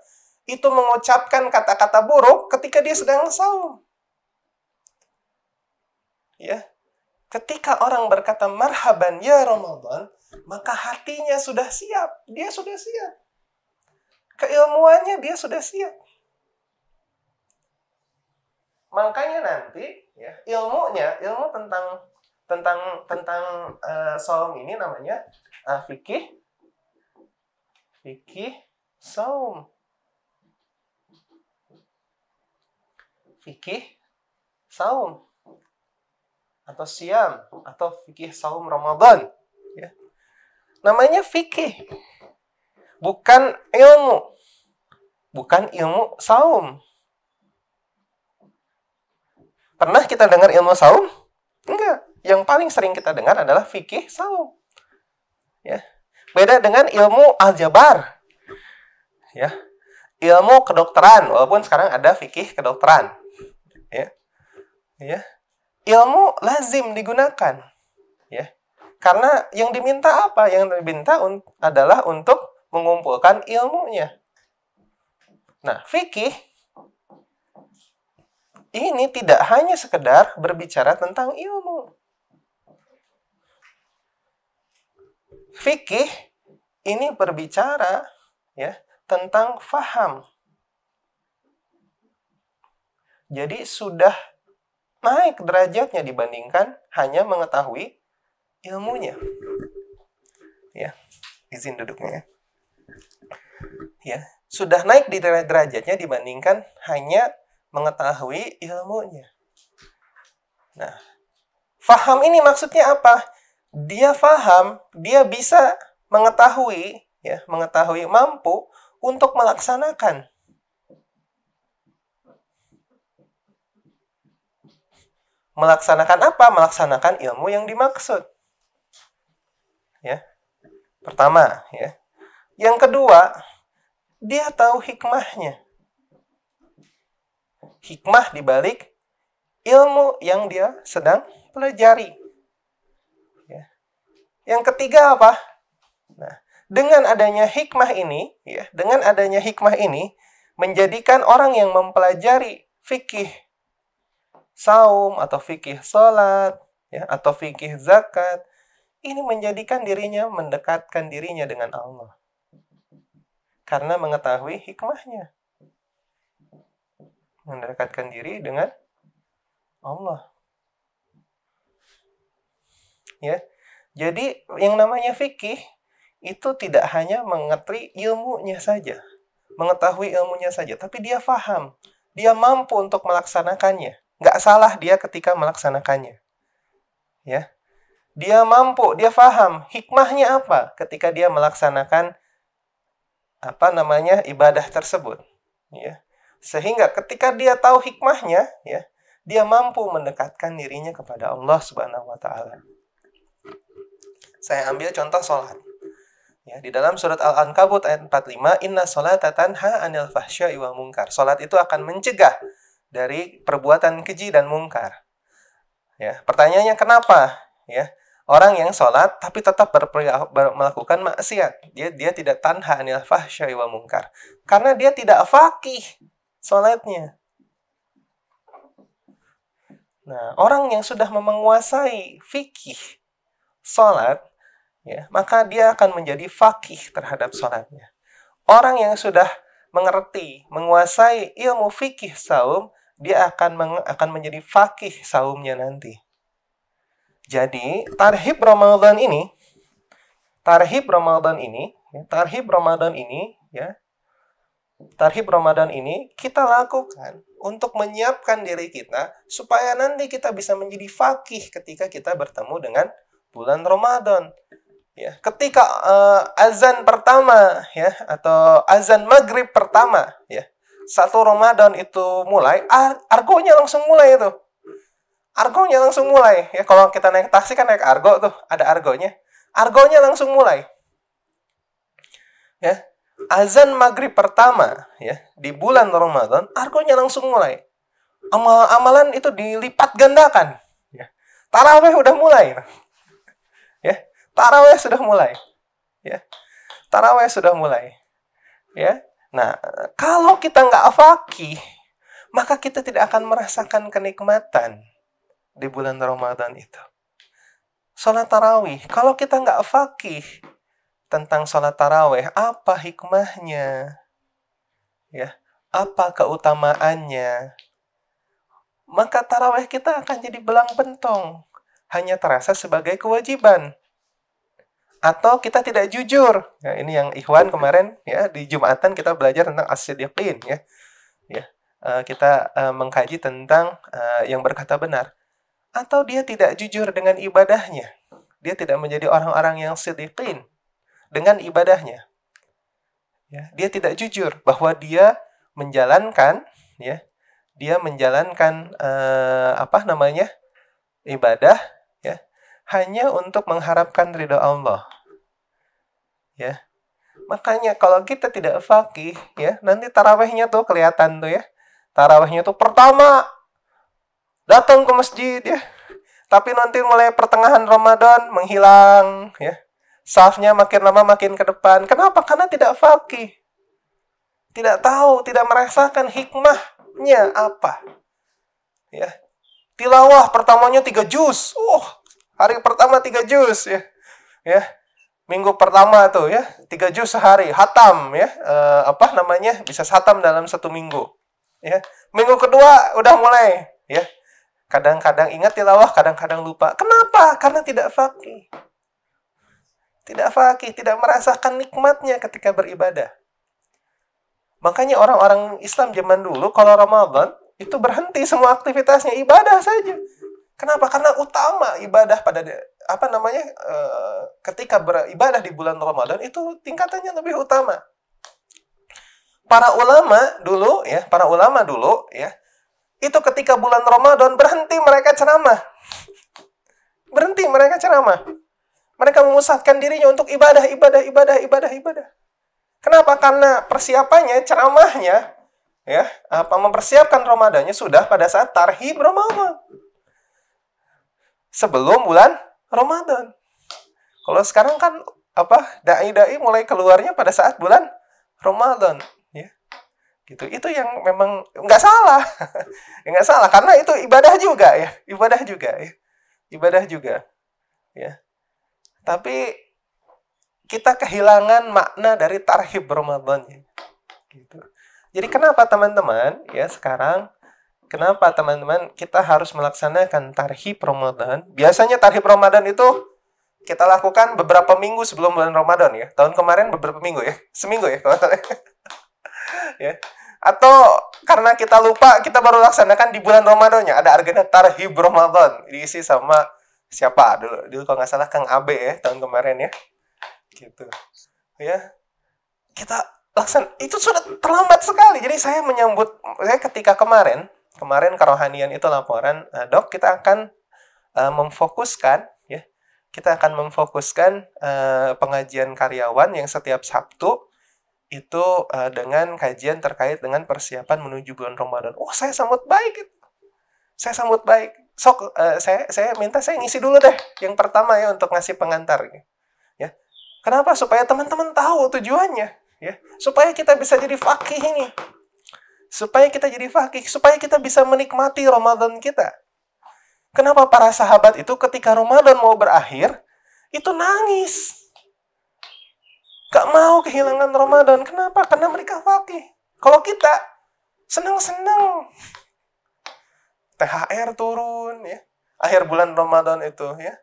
itu mengucapkan kata-kata buruk ketika dia sedang saum. Ya. Ketika orang berkata marhaban ya Ramadan, maka hatinya sudah siap. Dia sudah siap. Keilmuannya dia sudah siap. Makanya nanti, ya, ilmu tentang saum ini namanya fikih saum. Fikih saum atau siam atau fikih saum Ramadan, ya. Namanya fikih, bukan ilmu saum. Pernah kita dengar ilmu saum? Enggak. Yang paling sering kita dengar adalah fikih saum. Ya. Beda dengan ilmu aljabar. Ya. Ilmu kedokteran, walaupun sekarang ada fikih kedokteran. Ya. Ya. Ilmu lazim digunakan. Ya. Karena yang diminta apa? Yang diminta adalah untuk mengumpulkan ilmunya. Nah, fikih ini tidak hanya sekedar berbicara tentang ilmu. Fikih ini berbicara, ya, tentang faham. Jadi sudah naik derajatnya dibandingkan hanya mengetahui ilmunya. Ya, izin duduknya. Ya, sudah naik di derajatnya dibandingkan hanya mengetahui ilmunya. Nah, faham ini maksudnya apa? Dia faham, dia bisa mengetahui, ya, mampu untuk melaksanakan. Melaksanakan apa? Melaksanakan ilmu yang dimaksud. Pertama, ya. Yang kedua, dia tahu hikmahnya. Hikmah dibalik ilmu yang dia sedang pelajari. Ya. Yang ketiga apa? Nah, dengan adanya hikmah ini, ya, dengan adanya hikmah ini menjadikan orang yang mempelajari fikih saum atau fikih salat, ya, atau fikih zakat, ini menjadikan dirinya mendekatkan dirinya dengan Allah. Karena mengetahui hikmahnya. Mendekatkan diri dengan Allah. Ya. Jadi yang namanya fikih itu tidak hanya mengerti ilmunya saja, mengetahui ilmunya saja, tapi dia faham, dia mampu untuk melaksanakannya. Nggak salah dia ketika melaksanakannya. Ya. Dia mampu, dia faham hikmahnya apa ketika dia melaksanakan ibadah tersebut. Ya. Sehingga ketika dia tahu hikmahnya, ya, dia mampu mendekatkan dirinya kepada Allah Subhanahu wa taala. Saya ambil contoh sholat. Ya, di dalam surat Al-Ankabut ayat 45, "Inna sholata tanha 'anil fahsya'i wal munkar." Salat itu akan mencegah dari perbuatan keji dan mungkar. Ya, pertanyaannya kenapa? Ya, orang yang sholat tapi tetap melakukan maksiat, dia tidak tanha 'anil fahsya'i wal munkar. Karena dia tidak faqih sholatnya. Nah, orang yang sudah menguasai fikih sholat, ya, maka dia akan menjadi faqih terhadap sholatnya. Orang yang sudah mengerti, menguasai ilmu fikih saum, dia akan menjadi faqih saumnya nanti. Jadi, tarhib Ramadan ini, Tarhib Ramadan ini kita lakukan untuk menyiapkan diri kita supaya nanti kita bisa menjadi faqih ketika kita bertemu dengan bulan Ramadan. Ya, ketika azan pertama, ya, atau azan maghrib pertama, ya, 1 Ramadan itu mulai, argonya langsung mulai itu. Argonya langsung mulai. Ya, kalau kita naik taksi kan naik argo tuh, ada argonya. Argonya langsung mulai. Ya. Azan maghrib pertama, ya, di bulan Ramadan, argonya langsung mulai. Amalan itu dilipat gandakan. Ya. Tarawih udah mulai. Ya, tarawih sudah mulai. Ya, tarawih sudah mulai. Ya, nah, kalau kita nggak faqih, maka kita tidak akan merasakan kenikmatan di bulan Ramadan itu. Sholat tarawih, kalau kita nggak faqih tentang sholat tarawih, apa hikmahnya? Ya, apa keutamaannya? Maka tarawih kita akan jadi belang bentong, hanya terasa sebagai kewajiban. Atau kita tidak jujur. Ya, ini yang Ikhwan kemarin, ya, di Jumatan kita belajar tentang as-siddiqin, ya. Ya, kita mengkaji tentang yang berkata benar. Atau dia tidak jujur dengan ibadahnya. Dia tidak menjadi orang-orang yang siddiqin dengan ibadahnya. Ya, dia tidak jujur bahwa dia menjalankan, ya, dia menjalankan ibadah, ya, hanya untuk mengharapkan ridha Allah. Ya. Makanya kalau kita tidak faqih, ya, nanti tarawihnya tuh kelihatan tuh, ya. Tarawihnya tuh pertama datang ke masjid, ya. Tapi nanti mulai pertengahan Ramadan menghilang, ya. Safnya makin lama makin ke depan. Kenapa? Karena tidak faqih. Tidak tahu, tidak merasakan hikmahnya apa. Ya. Tilawah pertamanya 3 juz. Hari pertama 3 juz, ya. Ya. Minggu pertama tuh, ya, 3 juz sehari, hatam, ya. Bisa hatam dalam 1 minggu. Ya. Minggu kedua udah mulai, ya. Kadang-kadang ingat tilawah, kadang-kadang lupa. Kenapa? Karena tidak faqih. Tidak faqih, tidak merasakan nikmatnya ketika beribadah. Makanya orang-orang Islam zaman dulu kalau Ramadan itu berhenti semua aktivitasnya, ibadah saja. Kenapa? Karena utama ibadah ketika beribadah di bulan Ramadan itu tingkatannya lebih utama. Para ulama dulu, ya, itu ketika bulan Ramadan berhenti mereka ceramah. Mereka memusatkan dirinya untuk ibadah, ibadah, ibadah, ibadah, ibadah. Kenapa? Karena persiapannya, ceramahnya, ya, mempersiapkan Ramadannya sudah pada saat tarhib Ramadan. Sebelum bulan Ramadan. Kalau sekarang kan dai-dai mulai keluarnya pada saat bulan Ramadan, ya. Gitu. Itu yang memang nggak salah. Nggak salah karena itu ibadah juga, ya. Ibadah juga, ya. Ibadah juga, ya. Tapi kita kehilangan makna dari tarhib Ramadan, gitu. Jadi kenapa teman-teman, ya, sekarang kenapa teman-teman kita harus melaksanakan tarhib Ramadan? Biasanya tarhib Ramadan itu kita lakukan beberapa minggu sebelum bulan Ramadan, ya. Tahun kemarin beberapa minggu, ya. Seminggu, ya, kalau ya. Atau karena kita lupa, kita baru laksanakan di bulan Ramadannya. Ada agenda tarhib Ramadan diisi sama siapa dulu kalau nggak salah Kang Abe, ya, tahun kemarin, ya. Gitu. Ya. Kita itu sudah terlambat sekali. Jadi saya ketika kemarin kerohanian itu laporan, Dok, kita akan memfokuskan, ya. Kita akan memfokuskan pengajian karyawan yang setiap Sabtu itu dengan kajian terkait dengan persiapan menuju bulan Ramadan. Oh, saya sambut baik. Saya sambut baik. Sok, saya minta saya ngisi dulu deh yang pertama, ya, untuk ngasih pengantar, ya. Kenapa? Supaya teman-teman tahu tujuannya, ya. Supaya kita bisa jadi faqih ini. Supaya kita jadi faqih, supaya kita bisa menikmati Ramadan kita. Kenapa para sahabat itu ketika Ramadan mau berakhir itu nangis? Gak mau kehilangan Ramadan. Kenapa? Karena mereka faqih. Kalau kita senang-senang, THR turun, ya. Akhir bulan Ramadan itu, ya.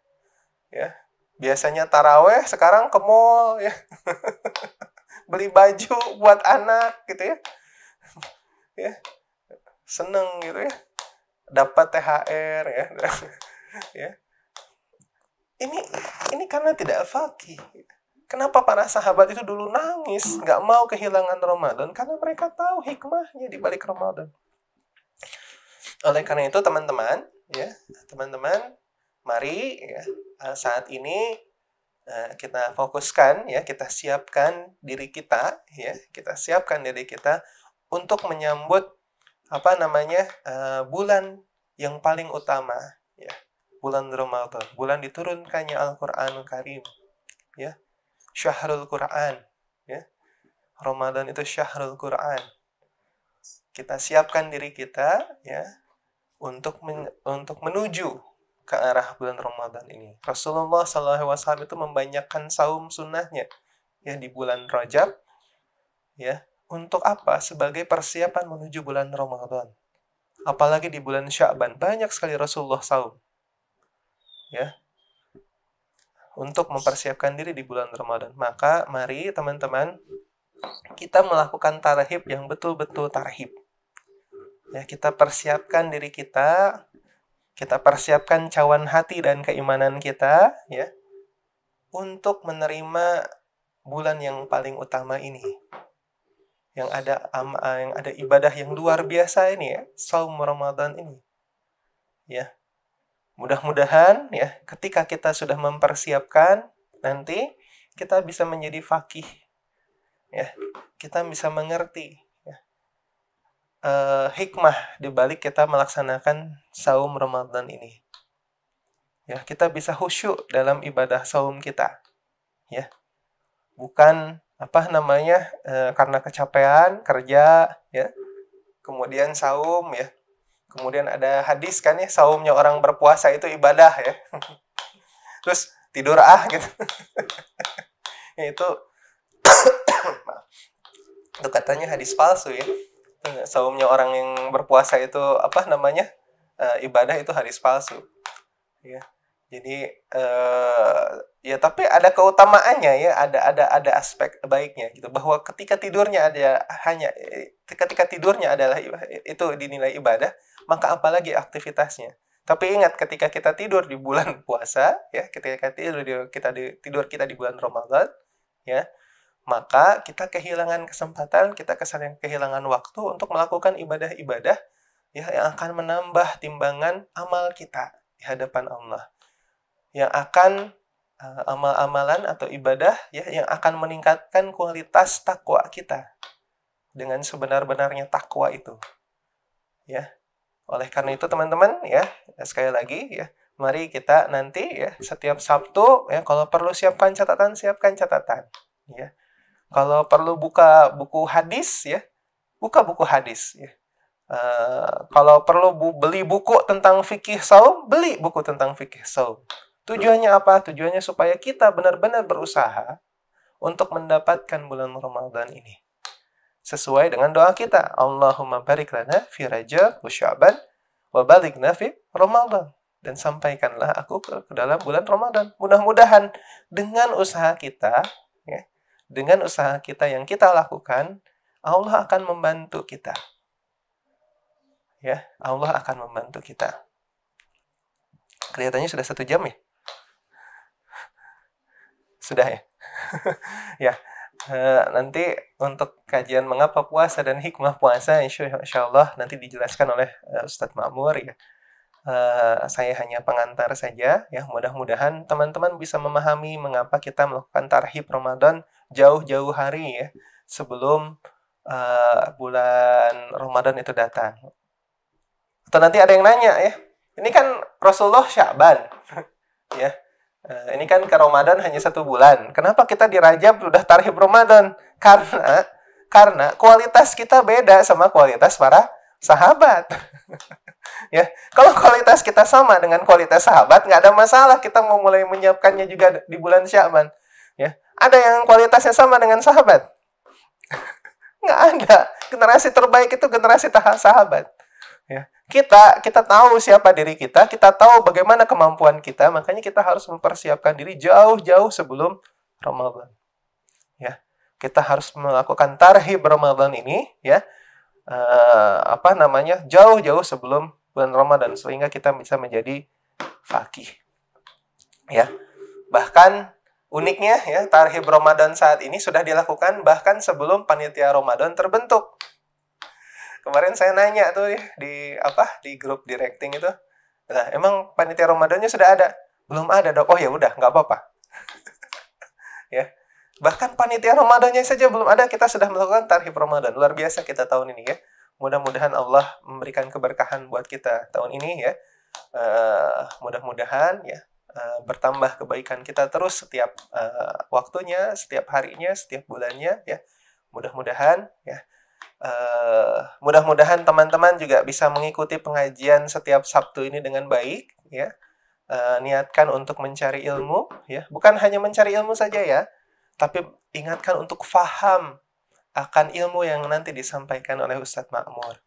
Ya. Biasanya taraweh, sekarang ke mall, ya. Beli baju buat anak, gitu, ya. Ya. Seneng, gitu, ya. Dapat THR, ya. Ya. Ini karena tidak faqih. Kenapa para sahabat itu dulu nangis, nggak mau kehilangan Ramadan? Karena mereka tahu hikmahnya di balik Ramadan. Oleh karena itu, teman-teman, ya, teman-teman, mari, ya, saat ini kita fokuskan, ya, kita siapkan diri kita, ya, kita siapkan diri kita untuk menyambut bulan yang paling utama, ya, bulan Ramadan, bulan diturunkannya Al-Qur'anul Karim, ya. Syahrul Quran, ya. Ramadan itu Syahrul Quran. Kita siapkan diri kita, ya, untuk menuju ke arah bulan Ramadan ini. Rasulullah SAW itu membanyakkan saum sunnahnya, ya, di bulan Rajab, ya. Untuk apa? Sebagai persiapan menuju bulan Ramadan. Apalagi di bulan Sya'ban, banyak sekali Rasulullah saum, ya, untuk mempersiapkan diri di bulan Ramadan. Maka mari teman-teman kita melakukan tarhib yang betul-betul tarhib. Ya, kita persiapkan diri kita persiapkan cawan hati dan keimanan kita, ya, untuk menerima bulan yang paling utama ini. Yang ada ibadah yang luar biasa ini, ya, saum Ramadan ini. Ya. Mudah-mudahan, ya, ketika kita sudah mempersiapkan, nanti kita bisa menjadi faqih, ya. Kita bisa mengerti, ya, hikmah di balik kita melaksanakan saum Ramadan ini. Ya, kita bisa khusyuk dalam ibadah saum kita, ya. Bukan karena kecapean kerja, ya. Kemudian saum, ya. Kemudian ada hadis kan, ya, saumnya orang berpuasa itu ibadah, ya. Terus tidur gitu. Ya, itu itu katanya hadis palsu, ya. Saumnya orang yang berpuasa itu ibadah itu hadis palsu. Ya. Jadi ya, tapi ada keutamaannya, ya, ada aspek baiknya gitu, bahwa ketika tidurnya adalah itu dinilai ibadah, maka apalagi aktivitasnya. Tapi ingat, ketika kita tidur di bulan puasa, ya, ketika tidur kita di bulan Ramadan, ya, maka kita kehilangan kesempatan, kita kehilangan waktu untuk melakukan ibadah-ibadah, ya, yang akan menambah timbangan amal kita di hadapan Allah, yang akan amal-amalan atau ibadah ya yang akan meningkatkan kualitas takwa kita dengan sebenar-benarnya takwa itu. Ya. Oleh karena itu teman-teman ya, sekali lagi ya, mari kita nanti ya setiap Sabtu ya kalau perlu siapkan catatan ya. Kalau perlu buka buku hadis ya, buka buku hadis ya. Kalau perlu beli buku tentang fikih saum, beli buku tentang fikih saum. Tujuannya apa? Tujuannya supaya kita benar-benar berusaha untuk mendapatkan bulan Ramadan ini. Sesuai dengan doa kita. Allahumma barik lana fi Rajab wa Sya'ban wa balighna fi Ramadan. Dan sampaikanlah aku ke dalam bulan Ramadan. Mudah-mudahan dengan usaha kita, ya, dengan usaha kita yang kita lakukan, Allah akan membantu kita. Ya, Allah akan membantu kita. Kelihatannya sudah 1 jam ya? Sudah ya? Ya. Nanti untuk kajian mengapa puasa dan hikmah puasa insya Allah nanti dijelaskan oleh Ustadz Ma'mur ya. Saya hanya pengantar saja ya. Mudah-mudahan teman-teman bisa memahami mengapa kita melakukan tarhib Ramadan jauh-jauh hari ya sebelum bulan Ramadan itu datang. Atau nanti ada yang nanya ya, ini kan Rasulullah Sya'ban ya. Ini kan ke Ramadan hanya 1 bulan. Kenapa kita di Rajab udah tarhib Ramadan? Karena kualitas kita beda sama kualitas para sahabat. Ya, kalau kualitas kita sama dengan kualitas sahabat, nggak ada masalah kita mau mulai menyiapkannya juga di bulan Sya'ban. Ya, ada yang kualitasnya sama dengan sahabat? Nggak ada. Generasi terbaik itu generasi sahabat. Ya. Kita tahu siapa diri kita tahu bagaimana kemampuan kita, makanya kita harus mempersiapkan diri jauh-jauh sebelum Ramadan. Ya, kita harus melakukan tarhib Ramadan ini, ya, jauh-jauh sebelum bulan Ramadan, sehingga kita bisa menjadi faqih. Ya, bahkan uniknya, ya, tarhib Ramadan saat ini sudah dilakukan bahkan sebelum panitia Ramadan terbentuk. Kemarin saya nanya tuh ya, di grup directing itu. Nah, emang panitia Ramadannya sudah ada? Belum ada, Dok. Oh ya udah, nggak apa-apa. Ya. Bahkan panitia Ramadannya saja belum ada, kita sudah melakukan tarhib Ramadan. Luar biasa kita tahun ini ya. Mudah-mudahan Allah memberikan keberkahan buat kita tahun ini ya. Mudah-mudahan ya bertambah kebaikan kita terus setiap waktunya, setiap harinya, setiap bulannya ya. Mudah-mudahan ya. Mudah-mudahan teman-teman juga bisa mengikuti pengajian setiap Sabtu ini dengan baik ya. Niatkan untuk mencari ilmu ya, bukan hanya mencari ilmu saja ya, tapi ingatkan untuk faham akan ilmu yang nanti disampaikan oleh Ustadz Ma'mur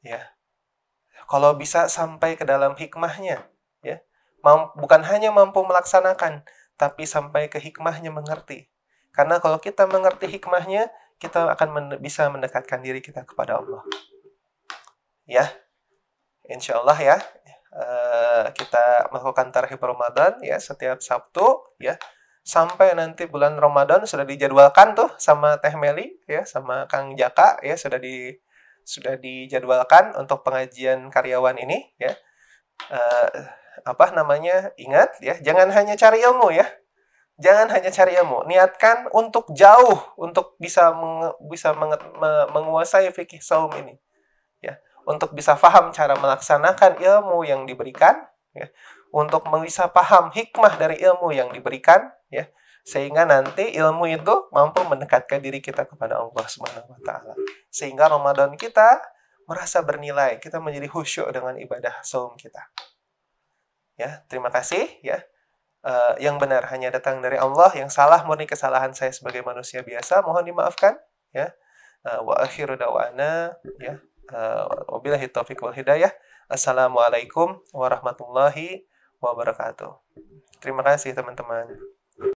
ya. Kalau bisa sampai ke dalam hikmahnya ya, bukan hanya mampu melaksanakan, tapi sampai ke hikmahnya, mengerti. Karena kalau kita mengerti hikmahnya, kita akan bisa mendekatkan diri kita kepada Allah. Ya, insya Allah ya, kita melakukan tarhib Ramadan ya setiap Sabtu ya, sampai nanti bulan Ramadan sudah dijadwalkan tuh sama Teh Meli ya, sama Kang Jaka ya, sudah dijadwalkan untuk pengajian karyawan ini ya. Ingat ya, jangan hanya cari ilmu ya. Jangan hanya cari ilmu, niatkan untuk jauh, untuk bisa menguasai fikih saum ini. Ya, untuk bisa paham cara melaksanakan ilmu yang diberikan, ya, untuk bisa paham hikmah dari ilmu yang diberikan, ya, sehingga nanti ilmu itu mampu mendekatkan diri kita kepada Allah Subhanahu wa taala. Sehingga Ramadan kita merasa bernilai, kita menjadi khusyuk dengan ibadah saum kita. Ya, terima kasih ya. Yang benar hanya datang dari Allah, yang salah murni kesalahan saya sebagai manusia biasa, mohon dimaafkan ya. Wa akhiru da'wana ya. Wabillahi taufiq wal hidayah. Assalamualaikum warahmatullahi wabarakatuh. Terima kasih teman-teman.